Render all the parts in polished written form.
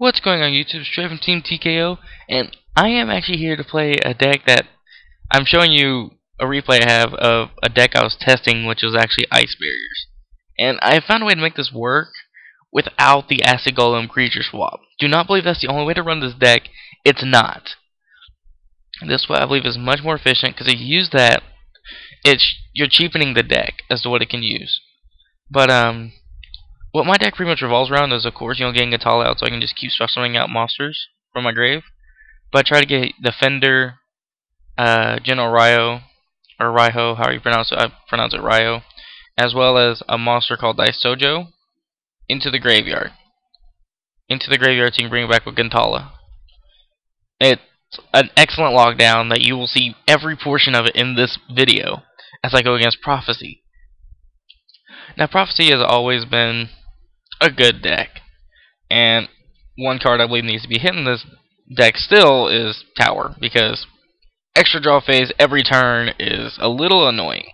What's going on YouTube? Straight from Team TKO, and I am actually here to play a deck that I'm showing you a replay I have of a deck I was testing, which was actually Ice Barriers. And I found a way to make this work without the Acid Golem creature swap. Do not believe that's the only way to run this deck. It's not. This way I believe is much more efficient, because if you use that, you're cheapening the deck as to what it can use. But what my deck pretty much revolves around is, of course, getting Gatala out so I can just keep specialing out monsters from my grave. But I try to get Defender, General Ryo, or Raiho, however you pronounce it. I pronounce it Ryo, as well as a monster called Dice Sojo, into the graveyard. Into the graveyard so you can bring it back with Gantala. It's an excellent lockdown that you will see every portion of it in this video as I go against Prophecy. Now, Prophecy has always been a good deck, and one card I believe needs to be hit in this deck still is Tower, because extra draw phase every turn is a little annoying.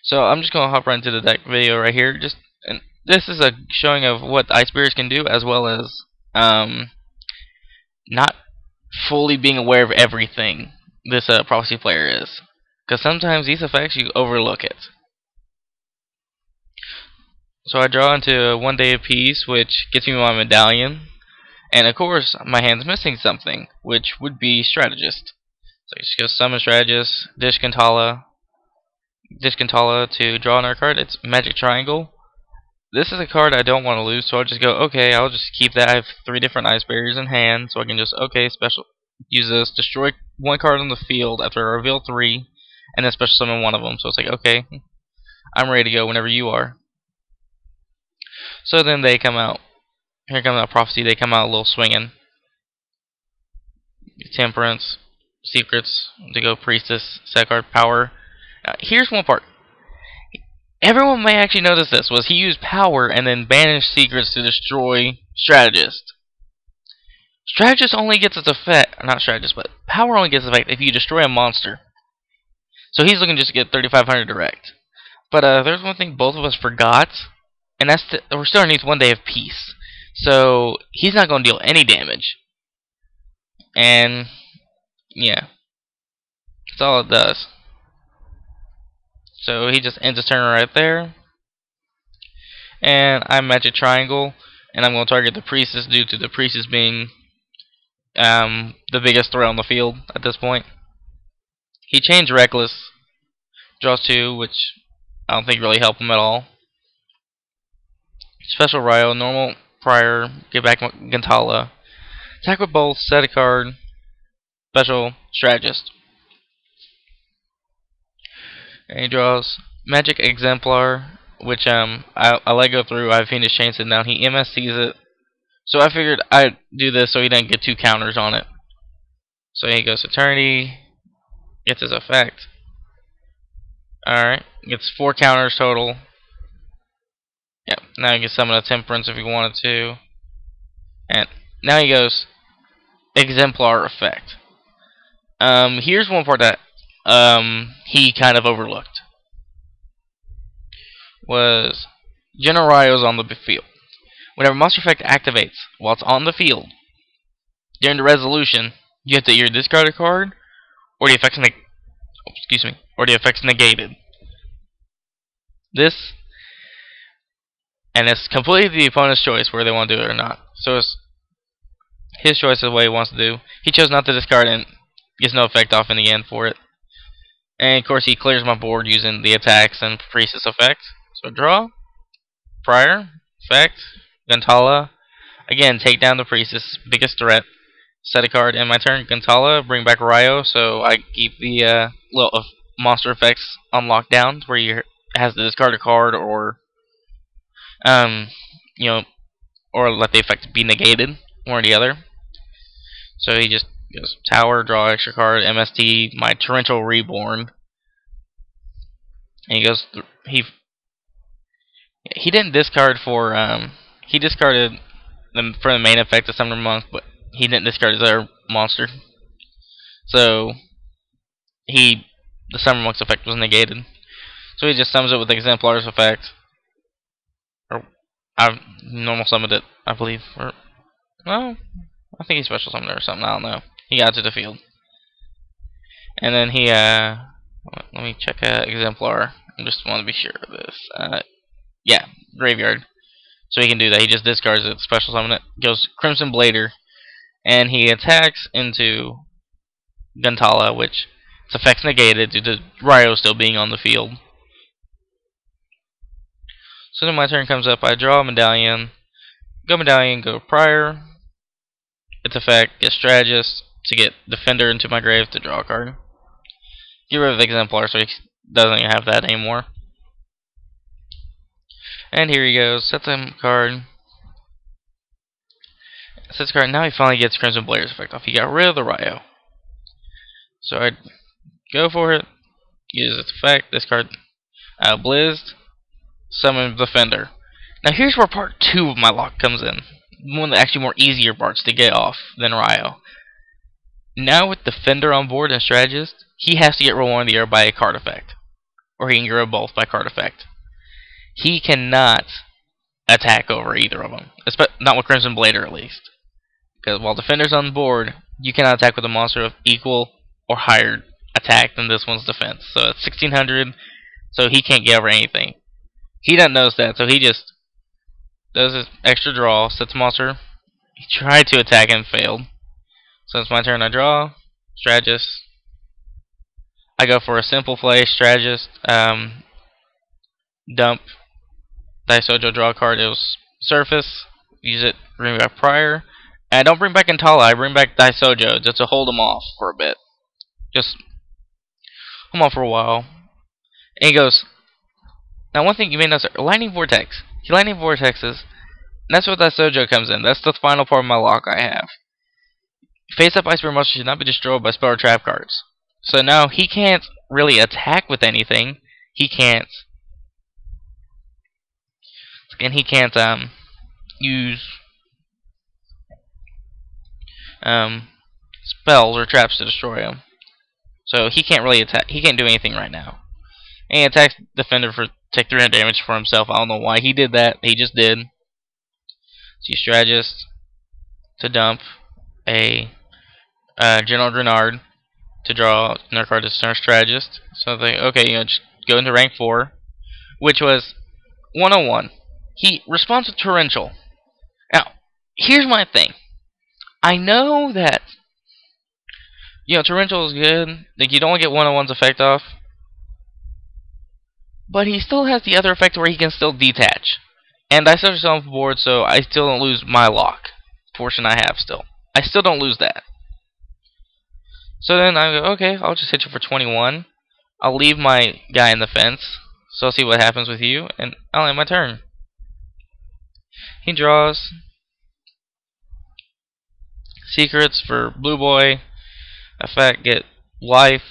So I'm just going to hop right into the deck video right here. And this is a showing of what the Ice Bears can do, as well as not fully being aware of everything this Prophecy player is, because sometimes these effects you overlook it. So I draw into one day of peace, which gets me my medallion, and of course my hand's missing something, which would be Strategist. So I just go summon Strategist, dish Gantala to draw another card. It's Magic Triangle. This is a card I don't want to lose, so I'll just go, okay, I'll just keep that. I have 3 different Ice Barriers in hand, so I can just, okay, special use this, destroy one card on the field after I reveal 3, and then special summon one of them. So it's like, okay, I'm ready to go whenever you are. So then they come out. Here comes that Prophecy. They come out a little swinging. Temperance, Secrets, to go Priestess, set card, Power. Here's one part. Everyone may actually notice this, was he used Power and then banished Secrets to destroy Strategist. Strategist only gets its effect, not Strategist, but Power only gets its effect if you destroy a monster. So he's looking just to get 3,500 direct. But there's one thing both of us forgot, and that's we're still underneath one day of peace. So he's not going to deal any damage. And yeah, that's all it does. So he just ends his turn right there. And I Magic Triangle, and I'm going to target the Priestess due to the Priestess being the biggest threat on the field at this point. He changed Reckless, draws 2, which I don't think really help him at all. Special Ryo, normal Prior, get back Gantala. Attack with both, set a card, special Strategist. And he draws Magic Exemplar, which I let go through. I finished chaining down. He MSCs it, so I figured I'd do this so he didn't get 2 counters on it. So he goes Eternity, gets his effect. Alright, gets 4 counters total. Yep, now he can summon a Temperance if he wanted to. And now he goes Exemplar effect. Here's one part that he kind of overlooked. Was General Ryo's on the field. Whenever monster effect activates while it's on the field, during the resolution, you have to either discard a card or the effect's negated. This, and it's completely the opponent's choice whether they want to do it or not. So it's his choice of what he wants to do. He chose not to discard and gets no effect off in the end for it. And of course he clears my board using the attacks and Priestess effect. So draw, Prior, effect, Gantala. Again, take down the Priestess, biggest threat. Set a card in my turn, Gantala, bring back Ryo, so I keep the little monster effects on lockdown, where he has to discard a card or or let the effect be negated, one or the other. So he just goes Tower, draw extra card, MST, my Torrential Reborn. And he goes he didn't discard for he discarded for the main effect of Summoner Monk, but he didn't discard his other monster. So the Summoner Monk's effect was negated. So he just summons it with Exemplar's effect. Or I've normal summoned it, I believe. Well, I think he special summoned or something. I don't know. He got to the field, and then he let me check exemplar. I just want to be sure of this. Yeah, graveyard. So he can do that. He just discards it, special summon it, goes Crimson Blader, and he attacks into Guntala, which its effects negated due to Ryo still being on the field. So then my turn comes up. I draw a Medallion, go Prior. Its effect, get Strategist to get Defender into my grave to draw a card. Get rid of Exemplar so he doesn't have that anymore. And here he goes. Sets him card. Sets card. Now he finally gets Crimson Blader's effect off. He got rid of the Ryo. So I go for it. Use its effect. Discard Blizzed. Summon Defender. Now here's where part 2 of my lock comes in. One of the actually more easier parts to get off than Ryo. Now with Defender on board and Strategist, he has to get roll 1 of the air by a card effect. Or he can get roll both by card effect. He cannot attack over either of them. Not with Crimson Blader at least. Because while Defender's on board, you cannot attack with a monster of equal or higher attack than this one's defense. So it's 1600, so he can't get over anything. He doesn't notice that, so he just does his extra draw, sets monster. He tried to attack and failed. So it's my turn. I draw, Strategist. I go for a simple play, Strategist. Dump Daisojo, draw a card. It was Surface. Use it, bring back Prior. And I don't bring back Intala, I bring back Daisojo just to hold him off for a bit. Just hold him off for a while. And he goes. Now one thing you may notice, Lightning Vortex. He Lightning Vortexes. And that's where Daisojo comes in. That's the final part of my lock I have. Face up Ice Bear monsters should not be destroyed by spell or trap cards. So now he can't really attack with anything. He can't. And he can't use spells or traps to destroy him. So he can't really attack. He can't do anything right now. And he attacks Defender for take 300 damage for himself. I don't know why he did that. He just did. So you Strategist to dump a General Grenard to draw another card to Center Strategist. So I think, okay, just go into rank 4, which was 101. He responds to Torrential. Now, here's my thing. I know that Torrential is good. Like, you don't want to get 101's effect off. But he still has the other effect where he can still detach. And I still just on board, so I still don't lose my lock portion I have still. I still don't lose that. So then I go, okay, I'll just hit you for 21. I'll leave my guy in the fence. So I'll see what happens with you, and I'll end my turn. He draws Secrets for Blue Boy. Effect, get life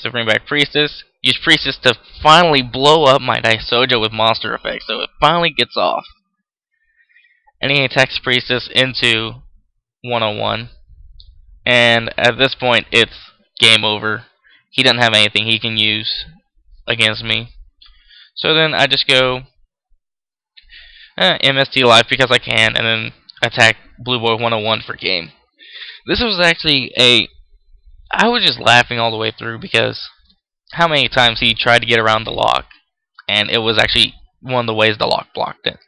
to bring back Priestess. Use Priestess to finally blow up my Daisojo with monster effects, so it finally gets off. And he attacks Priestess into 101. And at this point, it's game over. He doesn't have anything he can use against me. So then I just go MST life because I can, and then attack Blue Boy 101 for game. This was actually I was just laughing all the way through because how many times he tried to get around the lock, and it was actually one of the ways the lock blocked it.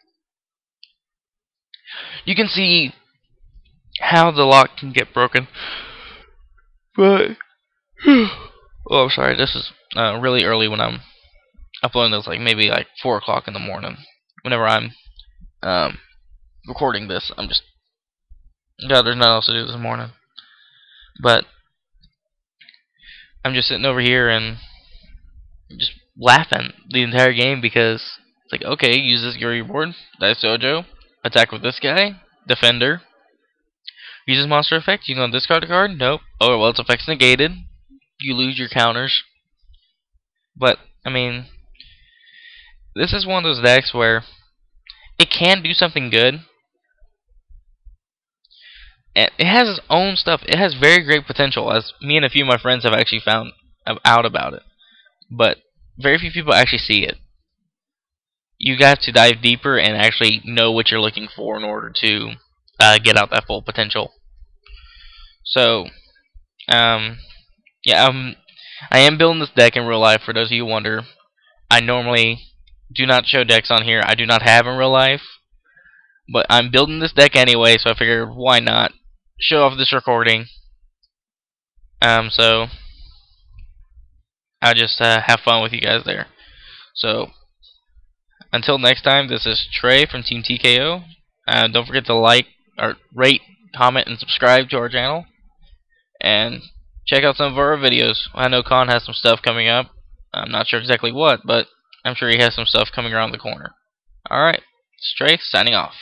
You can see how the lock can get broken, but oh, I'm sorry. This is really early when I'm uploading this, like maybe like 4 o'clock in the morning. Whenever I'm recording this, I'm just there's nothing else to do this morning. But I'm just sitting over here and just laughing the entire game because it's like, okay, use this Yuri board, Daisojo, attack with this guy, Defender. Uses monster effect, you gonna discard a card? Nope. Oh well, its effect's negated. You lose your counters. But, I mean, this is one of those decks where it can do something good. And it has its own stuff. It has very great potential, as me and a few of my friends have actually found out about it. But very few people actually see it. You got to dive deeper and actually know what you're looking for in order to get out that full potential. So, yeah, I am building this deck in real life. For those of you who wonder, I normally do not show decks on here. I do not have in real life, but I'm building this deck anyway, so I figured why not show off this recording. So I'll just have fun with you guys there. So until next time, this is Trey from Team TKO. Don't forget to like or rate, comment, and subscribe to our channel. And check out some of our videos. I know Kahn has some stuff coming up. I'm not sure exactly what, but I'm sure he has some stuff coming around the corner. Alright, Trey signing off.